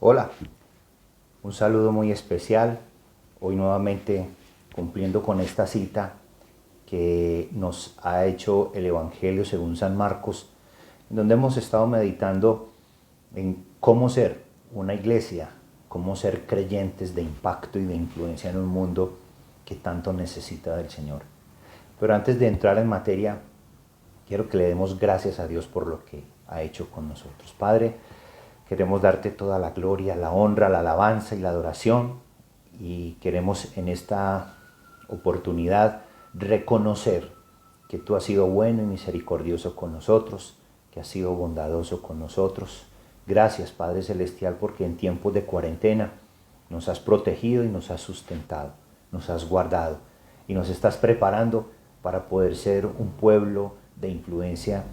Hola, un saludo muy especial. Hoy nuevamente cumpliendo con esta cita que nos ha hecho el Evangelio según San Marcos, donde hemos estado meditando en cómo ser una iglesia, cómo ser creyentes de impacto y de influencia en un mundo que tanto necesita del Señor. Pero antes de entrar en materia, quiero que le demos gracias a Dios por lo que ha hecho con nosotros. Padre, queremos darte toda la gloria, la honra, la alabanza y la adoración, y queremos en esta oportunidad reconocer que tú has sido bueno y misericordioso con nosotros, que has sido bondadoso con nosotros. Gracias, Padre Celestial, porque en tiempos de cuarentena nos has protegido y nos has sustentado, nos has guardado y nos estás preparando para poder ser un pueblo de influencia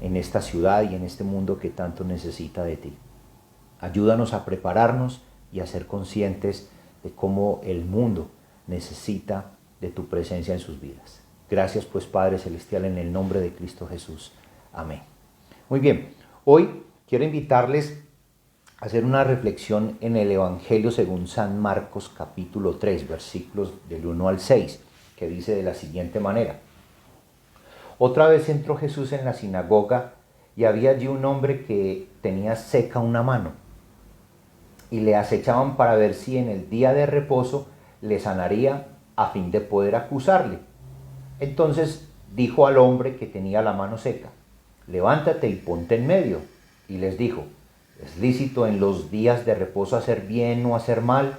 en esta ciudad y en este mundo que tanto necesita de ti. Ayúdanos a prepararnos y a ser conscientes de cómo el mundo necesita de tu presencia en sus vidas. Gracias pues, Padre Celestial, en el nombre de Cristo Jesús. Amén. Muy bien, hoy quiero invitarles a hacer una reflexión en el Evangelio según San Marcos capítulo 3, versículos del 1 al 6, que dice de la siguiente manera. Otra vez entró Jesús en la sinagoga y había allí un hombre que tenía seca una mano, y le acechaban para ver si en el día de reposo le sanaría a fin de poder acusarle. Entonces dijo al hombre que tenía la mano seca: levántate y ponte en medio. Y les dijo: ¿es lícito en los días de reposo hacer bien o hacer mal,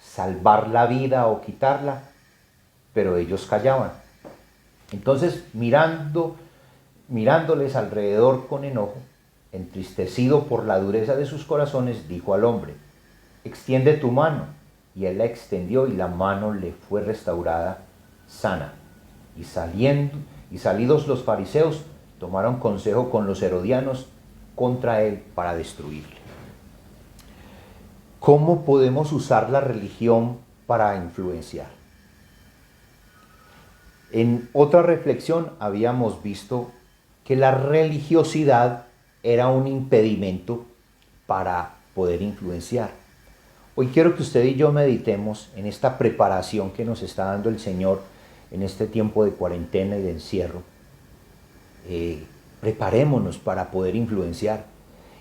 salvar la vida o quitarla? Pero ellos callaban. Entonces mirándoles alrededor con enojo, entristecido por la dureza de sus corazones, dijo al hombre: extiende tu mano. Y él la extendió y la mano le fue restaurada sana. Y salidos los fariseos, tomaron consejo con los herodianos contra él para destruirle. ¿Cómo podemos usar la religión para influenciar? En otra reflexión habíamos visto que la religiosidad era un impedimento para poder influenciar. Hoy quiero que usted y yo meditemos en esta preparación que nos está dando el Señor en este tiempo de cuarentena y de encierro. Preparémonos para poder influenciar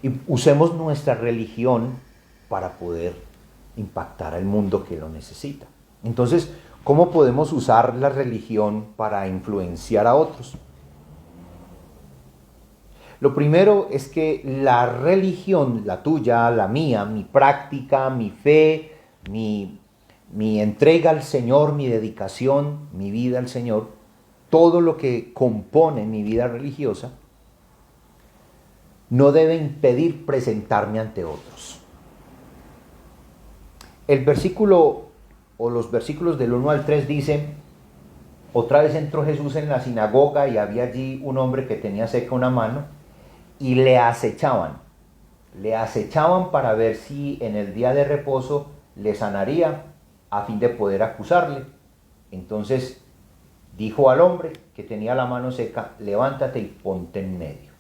y usemos nuestra religión para poder impactar al mundo que lo necesita. Entonces, ¿cómo podemos usar la religión para influenciar a otros? Lo primero es que la religión, la tuya, la mía, mi práctica, mi fe, mi entrega al Señor, mi dedicación, mi vida al Señor, todo lo que compone mi vida religiosa, no debe impedir presentarme ante otros. El versículo o los versículos del 1 al 3 dicen: otra vez entró Jesús en la sinagoga y había allí un hombre que tenía seca una mano, y le acechaban para ver si en el día de reposo le sanaría a fin de poder acusarle. Entonces dijo al hombre que tenía la mano seca: levántate y ponte en medio.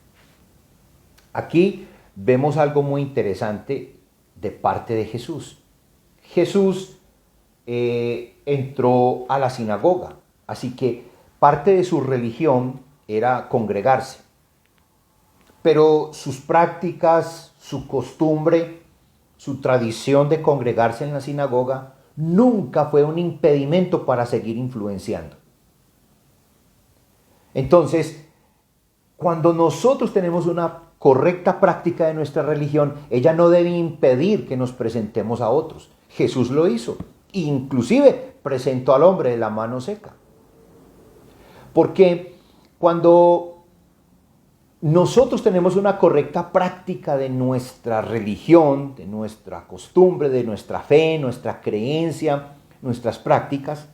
Aquí vemos algo muy interesante de parte de Jesús. Jesús entró a la sinagoga, así que parte de su religión era congregarse. Pero sus prácticas, su costumbre, su tradición de congregarse en la sinagoga nunca fue un impedimento para seguir influenciando. Entonces, cuando nosotros tenemos una correcta práctica de nuestra religión, ella no debe impedir que nos presentemos a otros. Jesús lo hizo, inclusive presentó al hombre de la mano seca. Porque cuando nosotros tenemos una correcta práctica de nuestra religión, de nuestra costumbre, de nuestra fe, nuestra creencia, nuestras prácticas,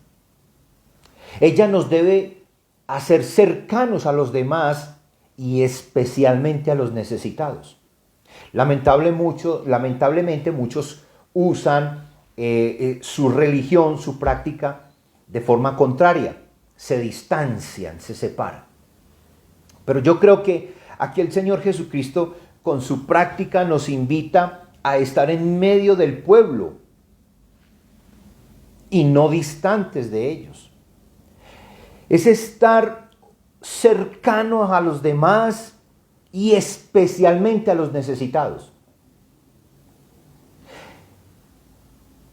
ella nos debe hacer cercanos a los demás y especialmente a los necesitados. Lamentablemente muchos usan su religión, su práctica, de forma contraria. Se distancian, se separan. Pero yo creo que aquí el Señor Jesucristo, con su práctica, nos invita a estar en medio del pueblo y no distantes de ellos. Es estar cercano a los demás y especialmente a los necesitados.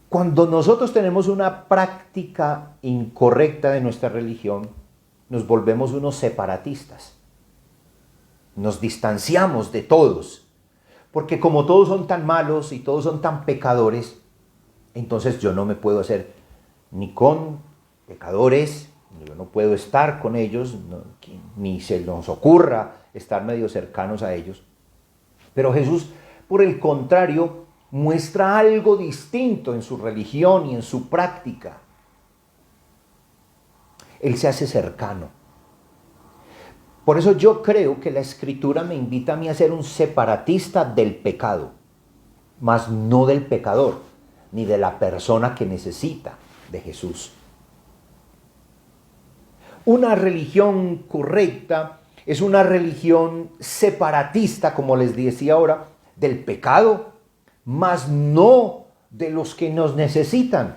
Cuando nosotros tenemos una práctica incorrecta de nuestra religión, nos volvemos unos separatistas. Nos distanciamos de todos, porque como todos son tan malos y todos son tan pecadores, entonces yo no me puedo hacer ni con pecadores, yo no puedo estar con ellos, ni se nos ocurra estar medio cercanos a ellos. Pero Jesús, por el contrario, muestra algo distinto en su religión y en su práctica. Él se hace cercano. Por eso yo creo que la Escritura me invita a mí a ser un separatista del pecado, mas no del pecador, ni de la persona que necesita de Jesús. Una religión correcta es una religión separatista, como les decía ahora, del pecado, mas no de los que nos necesitan,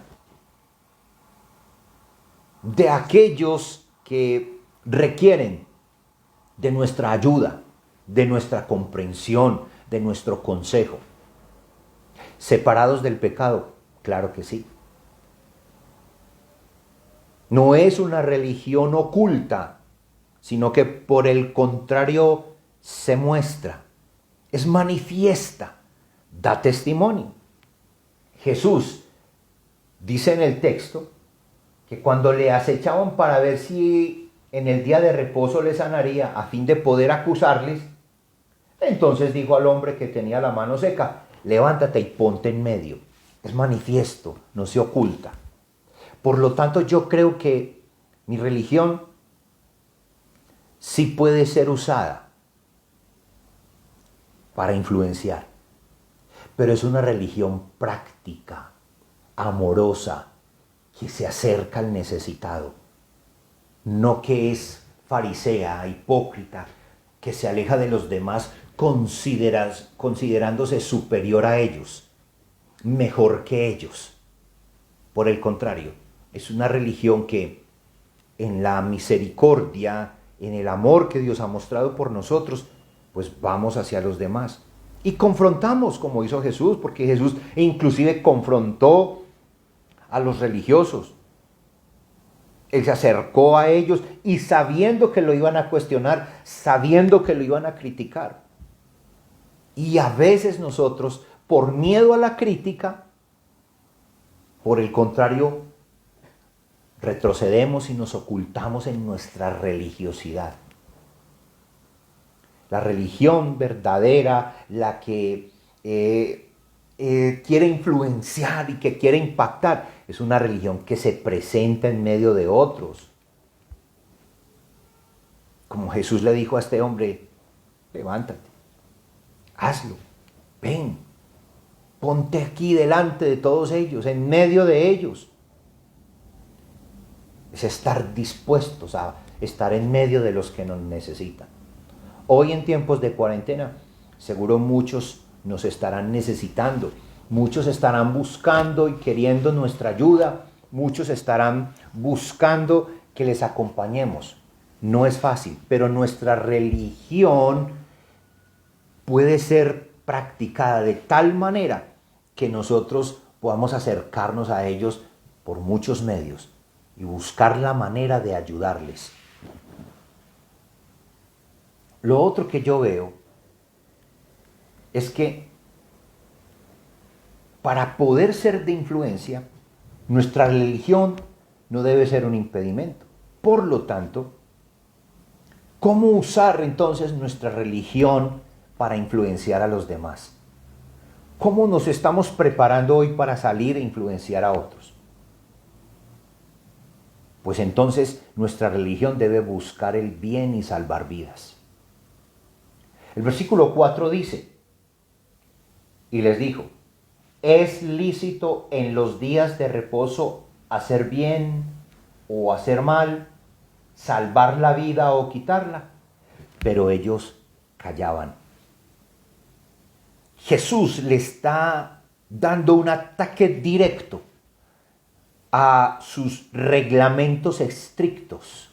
de aquellos que requieren de nuestra ayuda, de nuestra comprensión, de nuestro consejo. ¿Separados del pecado? Claro que sí. No es una religión oculta, sino que por el contrario se muestra, es manifiesta, da testimonio. Jesús dice en el texto que cuando le acechaban para ver si en el día de reposo le sanaría a fin de poder acusarles, entonces dijo al hombre que tenía la mano seca, levántate y ponte en medio. Es manifiesto, no se oculta. Por lo tanto, yo creo que mi religión sí puede ser usada para influenciar, pero es una religión práctica, amorosa, que se acerca al necesitado, no que es farisea, hipócrita, que se aleja de los demás considerándose superior a ellos, mejor que ellos. Por el contrario, es una religión que en la misericordia, en el amor que Dios ha mostrado por nosotros, pues vamos hacia los demás. Y confrontamos como hizo Jesús, porque Jesús inclusive confrontó a los religiosos. Él se acercó a ellos y sabiendo que lo iban a cuestionar, sabiendo que lo iban a criticar. Y a veces nosotros, por miedo a la crítica, por el contrario, retrocedemos y nos ocultamos en nuestra religiosidad. La religión verdadera, la que quiere influenciar y que quiere impactar, es una religión que se presenta en medio de otros. Como Jesús le dijo a este hombre, levántate, hazlo, ven, ponte aquí delante de todos ellos, en medio de ellos. Es estar dispuestos a estar en medio de los que nos necesitan. Hoy en tiempos de cuarentena, seguro muchos nos estarán necesitando, muchos estarán buscando y queriendo nuestra ayuda, muchos estarán buscando que les acompañemos. No es fácil, pero nuestra religión puede ser practicada de tal manera que nosotros podamos acercarnos a ellos por muchos medios y buscar la manera de ayudarles. Lo otro que yo veo es que para poder ser de influencia, nuestra religión no debe ser un impedimento. Por lo tanto, ¿cómo usar entonces nuestra religión para influenciar a los demás? ¿Cómo nos estamos preparando hoy para salir e influenciar a otros? Pues entonces nuestra religión debe buscar el bien y salvar vidas. El versículo 4 dice, y les dijo, ¿es lícito en los días de reposo hacer bien o hacer mal, salvar la vida o quitarla? Pero ellos callaban. Jesús le está dando un ataque directo a sus reglamentos estrictos,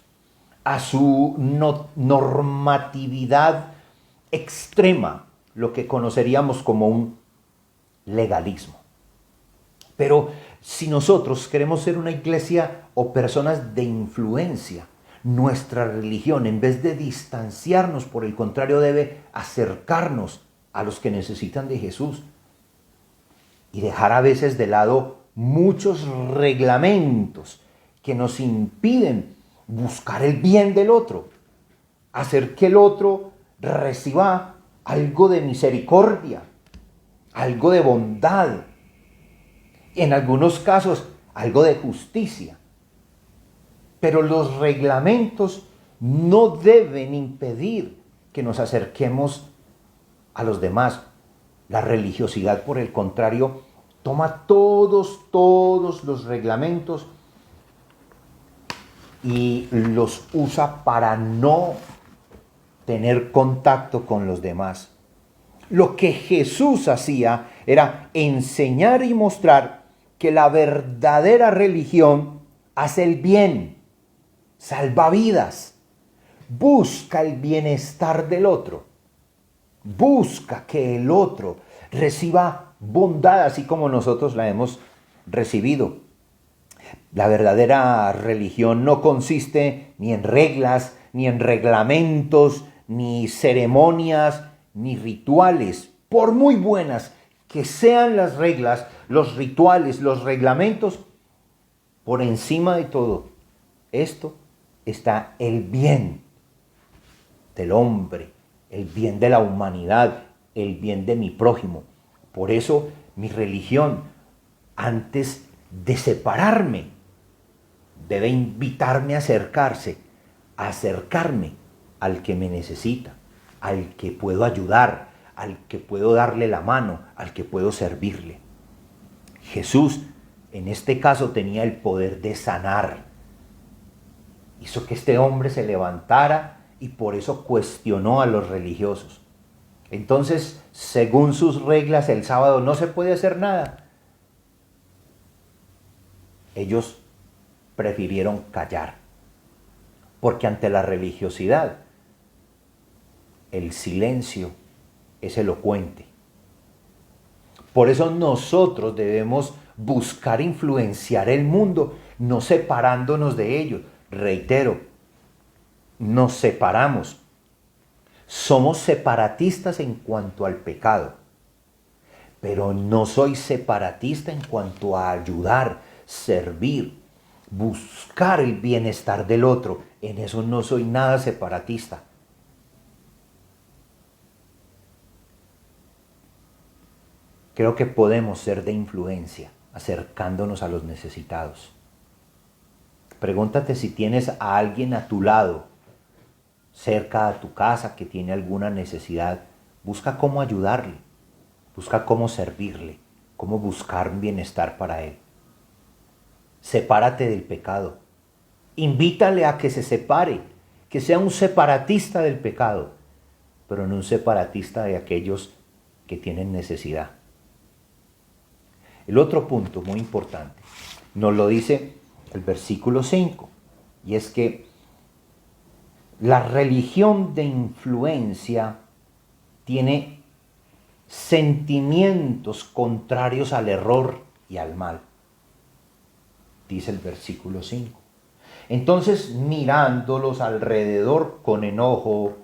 a su normatividad extrema, lo que conoceríamos como un legalismo. Pero si nosotros queremos ser una iglesia o personas de influencia, nuestra religión, en vez de distanciarnos, por el contrario, debe acercarnos a los que necesitan de Jesús y dejar a veces de lado muchos reglamentos que nos impiden buscar el bien del otro, hacer que el otro reciba algo de misericordia, algo de bondad, en algunos casos algo de justicia. Pero los reglamentos no deben impedir que nos acerquemos a los demás. La religiosidad, por el contrario, toma todos los reglamentos y los usa para no tener contacto con los demás. Lo que Jesús hacía era enseñar y mostrar que la verdadera religión hace el bien, salva vidas, busca el bienestar del otro, busca que el otro reciba bondad así como nosotros la hemos recibido. La verdadera religión no consiste ni en reglas, ni en reglamentos, ni ceremonias, ni rituales. Por muy buenas que sean las reglas, los rituales, los reglamentos, por encima de todo esto está el bien del hombre, el bien de la humanidad, el bien de mi prójimo. Por eso mi religión, antes de separarme, debe invitarme a acercarme al que me necesita, al que puedo ayudar, al que puedo darle la mano, al que puedo servirle. Jesús, en este caso, tenía el poder de sanar. Hizo que este hombre se levantara y por eso cuestionó a los religiosos. Entonces, según sus reglas, el sábado no se puede hacer nada. Ellos prefirieron callar, porque ante la religiosidad, el silencio es elocuente. Por eso nosotros debemos buscar influenciar el mundo, no separándonos de ellos. Reitero, nos separamos. Somos separatistas en cuanto al pecado, pero no soy separatista en cuanto a ayudar, servir, buscar el bienestar del otro. En eso no soy nada separatista. Creo que podemos ser de influencia, acercándonos a los necesitados. Pregúntate si tienes a alguien a tu lado, cerca a tu casa, que tiene alguna necesidad. Busca cómo ayudarle, busca cómo servirle, cómo buscar un bienestar para él. Sepárate del pecado. Invítale a que se separe, que sea un separatista del pecado, pero no un separatista de aquellos que tienen necesidad. El otro punto muy importante nos lo dice el versículo 5, y es que la religión de influencia tiene sentimientos contrarios al error y al mal, dice el versículo 5. Entonces, mirándolos alrededor con enojo,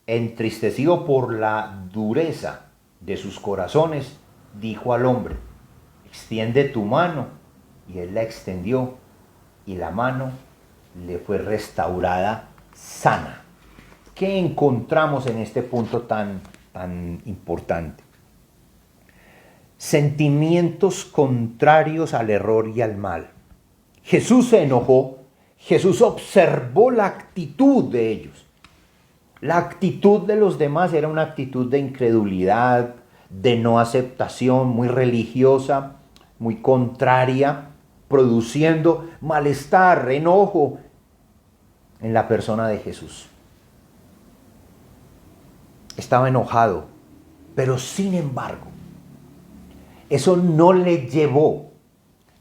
entristecido por la dureza de sus corazones, dijo al hombre: extiende tu mano. Y él la extendió, y la mano le fue restaurada sana. ¿Qué encontramos en este punto tan importante? Sentimientos contrarios al error y al mal. Jesús se enojó, Jesús observó la actitud de ellos. La actitud de los demás era una actitud de incredulidad, de no aceptación, muy religiosa, muy contraria, produciendo malestar, enojo en la persona de Jesús. Estaba enojado, pero sin embargo, Eso no le llevó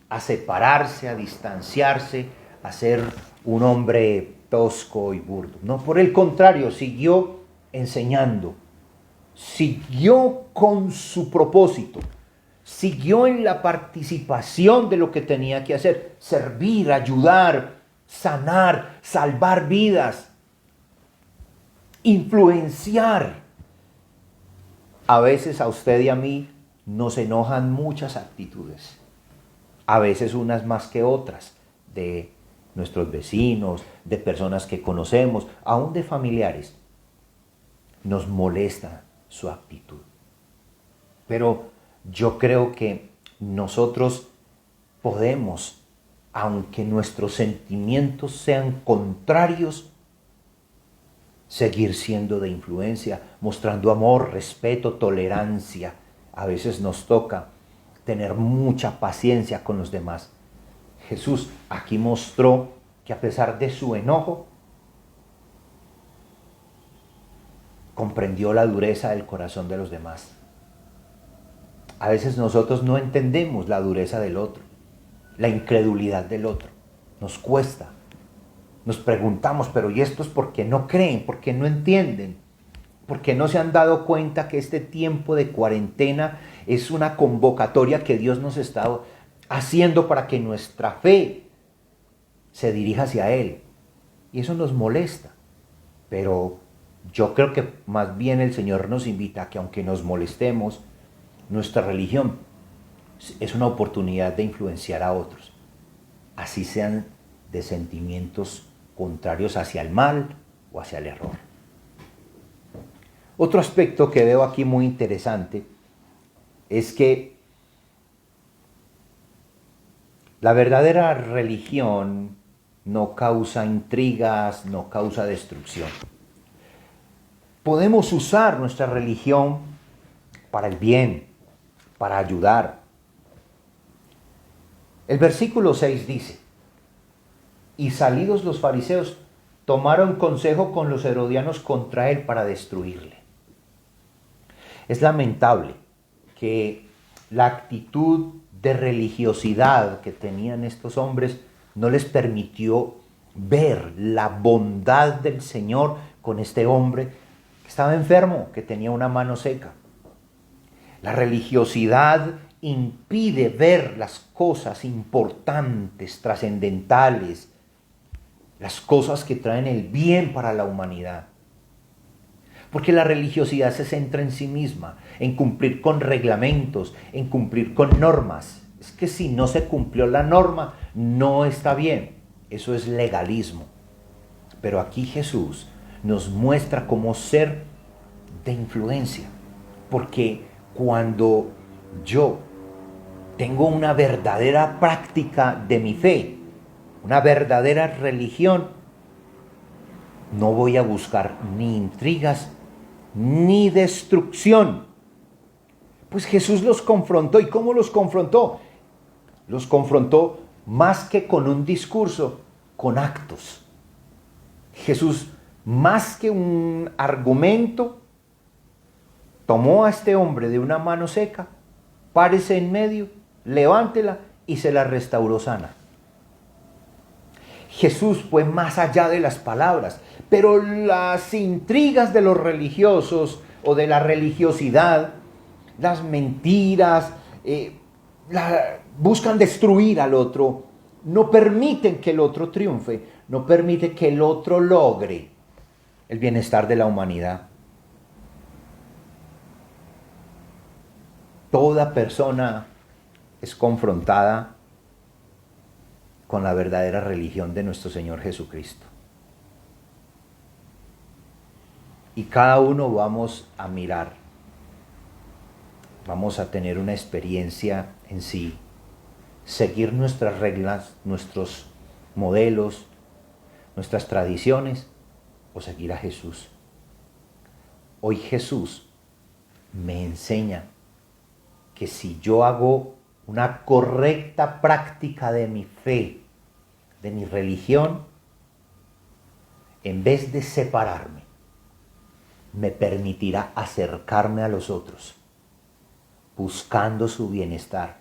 a separarse, a distanciarse, a ser un hombre tosco y burdo. No, por el contrario, siguió enseñando, siguió con su propósito, siguió en la participación de lo que tenía que hacer: servir, ayudar, sanar, salvar vidas, influenciar. A veces a usted y a mí nos enojan muchas actitudes, a veces unas más que otras, de nuestros vecinos, de personas que conocemos, aún de familiares. Nos molesta su actitud. Pero yo creo que nosotros podemos, aunque nuestros sentimientos sean contrarios, seguir siendo de influencia, mostrando amor, respeto, tolerancia. A veces nos toca tener mucha paciencia con los demás. Jesús aquí mostró que a pesar de su enojo, comprendió la dureza del corazón de los demás. A veces nosotros no entendemos la dureza del otro, la incredulidad del otro. Nos cuesta. Nos preguntamos, pero ¿y estos por qué no creen? ¿Por qué no entienden? ¿Por qué no se han dado cuenta que este tiempo de cuarentena es una convocatoria que Dios nos está haciendo para que nuestra fe se dirija hacia Él? Y eso nos molesta. Pero yo creo que más bien el Señor nos invita a que, aunque nos molestemos, nuestra religión es una oportunidad de influenciar a otros, así sean de sentimientos contrarios hacia el mal o hacia el error. Otro aspecto que veo aquí muy interesante es que la verdadera religión no causa intrigas, no causa destrucción. Podemos usar nuestra religión para el bien, para ayudar. El versículo 6 dice: y salidos los fariseos, tomaron consejo con los herodianos contra él para destruirle. Es lamentable que la actitud de religiosidad que tenían estos hombres no les permitió ver la bondad del Señor con este hombre que estaba enfermo, que tenía una mano seca. La religiosidad impide ver las cosas importantes, trascendentales, las cosas que traen el bien para la humanidad. Porque la religiosidad se centra en sí misma, en cumplir con reglamentos, en cumplir con normas. Es que si no se cumplió la norma, no está bien. Eso es legalismo. Pero aquí Jesús nos muestra cómo ser de influencia. Porque cuando yo tengo una verdadera práctica de mi fe, una verdadera religión, no voy a buscar ni intrigas ni destrucción. Pues Jesús los confrontó. ¿Y cómo los confrontó? Los confrontó más que con un discurso, con actos. Jesús, más que un argumento, tomó a este hombre de una mano seca, párese en medio, levántela, y se la restauró sana. Jesús fue más allá de las palabras, pero las intrigas de los religiosos o de la religiosidad, las mentiras, buscan destruir al otro, no permiten que el otro triunfe, no permiten que el otro logre el bienestar de la humanidad. Toda persona es confrontada con la verdadera religión de nuestro Señor Jesucristo. Y cada uno vamos a mirar, vamos a tener una experiencia en sí, seguir nuestras reglas, nuestros modelos, nuestras tradiciones, o seguir a Jesús. Hoy Jesús me enseña que si yo hago una correcta práctica de mi fe, de mi religión, en vez de separarme, me permitirá acercarme a los otros. buscando su bienestar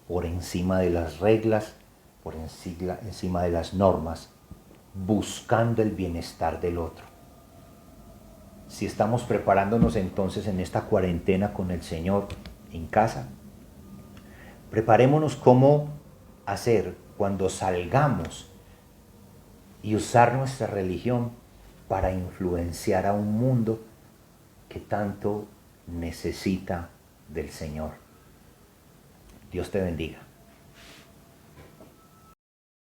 por encima de las reglas, por encima de las normas, buscando el bienestar del otro. Si estamos preparándonos entonces en esta cuarentena con el Señor en casa, preparémonos cómo hacer cuando salgamos y usar nuestra religión para influenciar a un mundo que tanto necesita del Señor. Dios te bendiga.